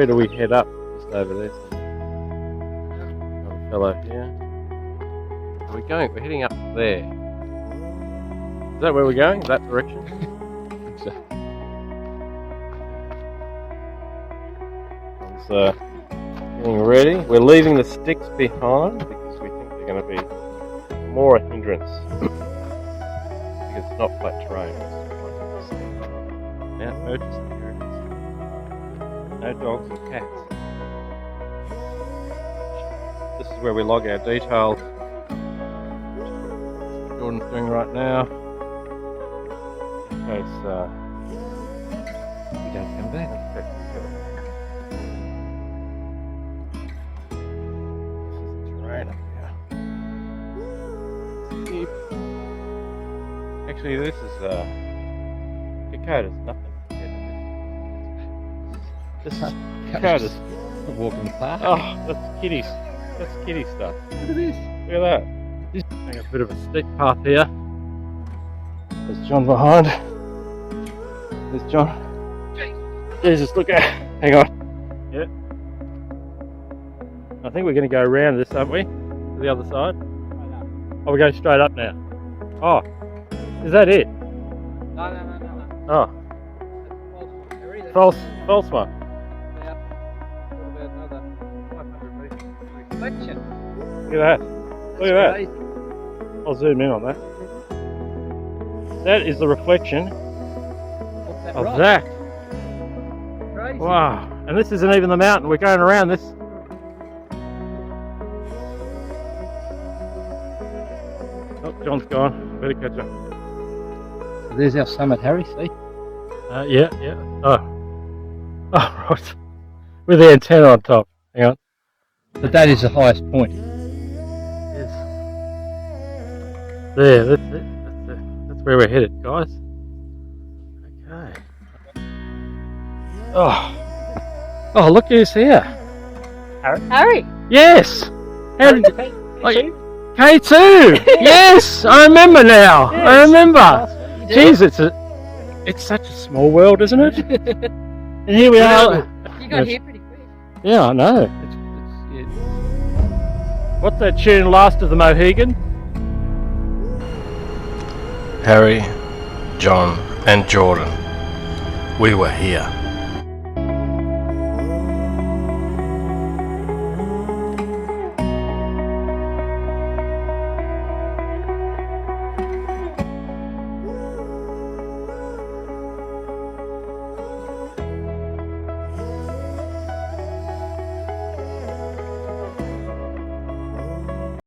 Where do we head up? Just over there. Another fellow here. Where are we going? We're heading up there. Is that where we're going? That direction? I think so. Getting ready. We're leaving the sticks behind because we think they're going to be more a hindrance. Because it's not flat terrain. Mount Murchison, here it is. No dogs or cats. This is where we log our details. Jordan's doing right now. In case we don't come back. This is the terrain up here. Steep. Actually, this is Kokoda's nothing. This is Kokoda's. A walk in the park. Oh, that's kitties. That's kitty stuff. Look at this. Look at that. Hang a bit of a steep path here. There's John behind. There's John. Jesus, look at. Hang on. Yeah. I think we're going to go around this, aren't we? To the other side. Oh, we're going straight up now. Oh, is that it? No. Oh, That's false one. About another 500 metres reflection. Look at that. Look at that. Crazy. I'll zoom in on that. That is the reflection What's that of rock? that. Crazy. Wow. And this isn't even the mountain. We're going around this. Oh, John's gone. Better catch up. So there's our summit, Harry, see? Yeah. Oh, right. With the antenna on top. Hang on. But that is the highest point. Yes. There, that's it. That's where we're headed, guys. Okay. Oh, look who's here. Harry. Yes. How did K2? K2. Yes, I remember now. Yes. I remember. You Jeez, it's such a small world, isn't it? And here we are. You got here pretty quick. Yeah, I know. What's that tune, Last of the Mohegan? Harry, John, and Jordan, we were here.